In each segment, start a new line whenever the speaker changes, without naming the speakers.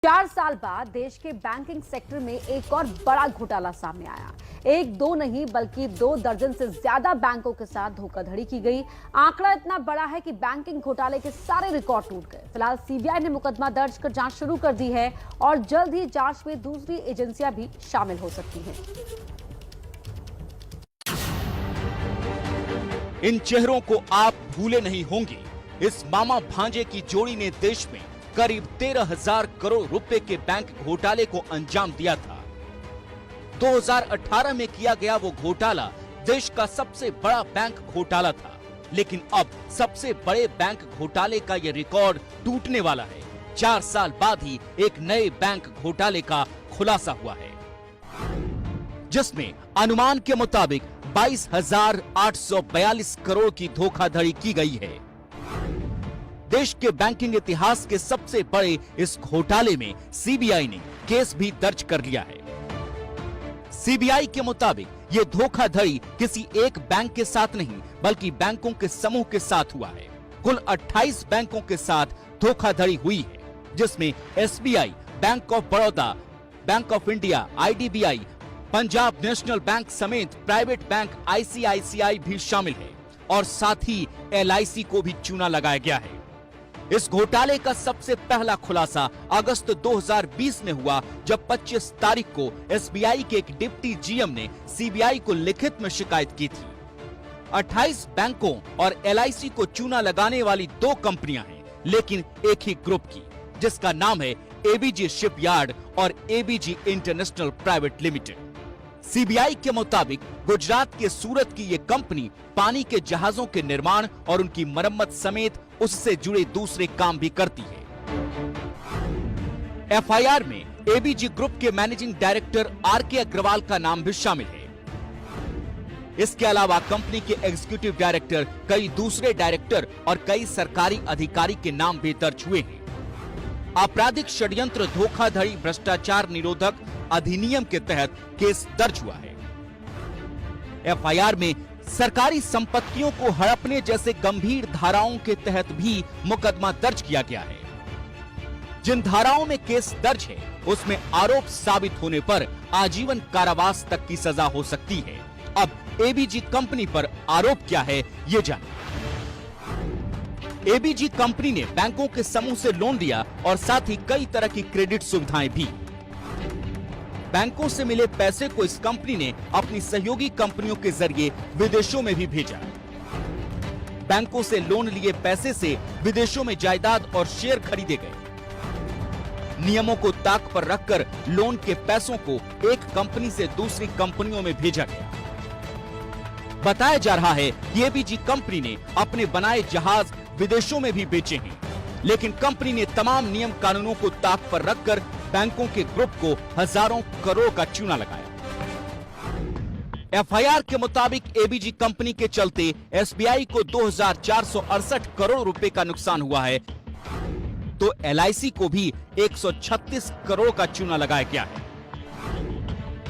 4 साल बाद देश के बैंकिंग सेक्टर में एक और बड़ा घोटाला सामने आया। एक दो नहीं बल्कि 2 दर्जन से ज्यादा बैंकों के साथ धोखाधड़ी की गई। आंकड़ा इतना बड़ा है कि बैंकिंग घोटाले के सारे रिकॉर्ड टूट गए। फिलहाल सीबीआई ने मुकदमा दर्ज कर जांच शुरू कर दी है और जल्द ही जांच में दूसरी एजेंसियां भी शामिल हो सकती हैं।
इन चेहरों को आप भूले नहीं होंगे। इस मामा भांजे की जोड़ी ने देश में करीब 13,000 करोड़ रुपए के बैंक घोटाले को अंजाम दिया था। 2018 में किया गया वो घोटाला देश का सबसे बड़ा बैंक घोटाला था, लेकिन अब सबसे बड़े बैंक घोटाले का ये रिकॉर्ड टूटने वाला है। 4 साल बाद ही एक नए बैंक घोटाले का खुलासा हुआ है, जिसमें अनुमान के मुताबिक 22,842 करोड़ की धोखाधड़ी की गई है। देश के बैंकिंग इतिहास के सबसे बड़े इस घोटाले में सीबीआई ने केस भी दर्ज कर लिया है। सीबीआई के मुताबिक ये धोखाधड़ी किसी एक बैंक के साथ नहीं बल्कि बैंकों के समूह के साथ हुआ है। कुल 28 बैंकों के साथ धोखाधड़ी हुई है, जिसमें SBI, bank of Baroda, bank of India, IDBI, Punjab national bank समेत प्राइवेट बैंक आईसीआईसीआई भी शामिल है और साथ ही एलआईसी को भी चूना लगाया गया है। इस घोटाले का सबसे पहला खुलासा अगस्त 2020 में हुआ, जब 25 तारीख को एसबीआई के एक डिप्टी जीएम ने सीबीआई को लिखित में शिकायत की थी। 28 बैंकों और एलआईसी को चूना लगाने वाली 2 कंपनियां हैं, लेकिन एक ही ग्रुप की, जिसका नाम है एबीजी शिपयार्ड और ABG international private limited. CBI के मुताबिक गुजरात के सूरत की ये कंपनी पानी के जहाजों के निर्माण और उनकी मरम्मत समेत उससे जुड़े दूसरे काम भी करती है। एफआईआर में एबीजी ग्रुप के मैनेजिंग डायरेक्टर आरके अग्रवाल का नाम भी शामिल है। इसके अलावा कंपनी के एग्जीक्यूटिव डायरेक्टर, कई दूसरे डायरेक्टर और कई सरकारी अधिकारी के नाम भी दर्ज हुए हैं। आपराधिक षड्यंत्र धोखाधड़ी भ्रष्टाचार निरोधक अधिनियम के तहत केस दर्ज हुआ है। एफआईआर में सरकारी संपत्तियों को हड़पने जैसे गंभीर धाराओं के तहत भी मुकदमा दर्ज किया गया है। जिन धाराओं में केस दर्ज है, उसमें आरोप साबित होने पर आजीवन कारावास तक की सजा हो सकती है। अब एबीजी कंपनी पर आरोप क्या है, ये जानिए। एबीजी कंपनी ने बैंकों के समूह से लोन लिया और साथ ही कई तरह की क्रेडिट सुविधाएं भी। बैंकों से मिले पैसे को इस कंपनी ने अपनी सहयोगी कंपनियों के जरिए विदेशों में भी भेजा। बैंकों से लोन लिए पैसे से विदेशों में जायदाद और शेयर खरीदे गए। नियमों को ताक पर रखकर लोन के पैसों को एक कंपनी से दूसरी कंपनियों में भेजा गया। बताया जा रहा है कि एबीजी कंपनी ने अपने बनाए जहाज विदेशों में भी बेचे हैं, लेकिन कंपनी ने तमाम नियम कानूनों को ताक पर रखकर बैंकों के ग्रुप को हजारों करोड़ का चूना लगाया। एफआईआर के मुताबिक एबीजी कंपनी के चलते एसबीआई को 2,468 करोड़ रुपए का नुकसान हुआ है, तो एलआईसी को भी 136 करोड़ का चूना लगाया गया है।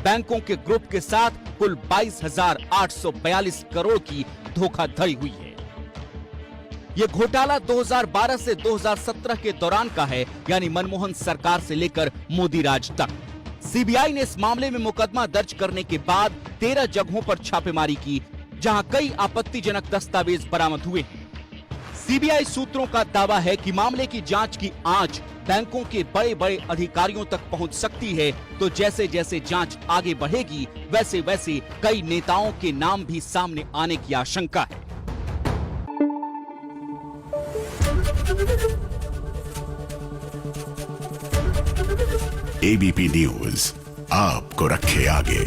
बैंकों के ग्रुप के साथ कुल 22,842 करोड़ की धोखाधड़ी हुई है। यह घोटाला 2012 से 2017 के दौरान का है, यानी मनमोहन सरकार से लेकर मोदी राज तक। सीबीआई ने इस मामले में मुकदमा दर्ज करने के बाद 13 जगहों पर छापेमारी की, जहां कई आपत्तिजनक दस्तावेज बरामद हुए हैं। सीबीआई सूत्रों का दावा है कि मामले की जांच की आंच बैंकों के बड़े बड़े अधिकारियों तक पहुंच सकती है, तो जैसे जैसे जांच आगे बढ़ेगी वैसे वैसे कई नेताओं के नाम भी सामने आने की आशंका है।
एबीपी न्यूज आपको रखे आगे।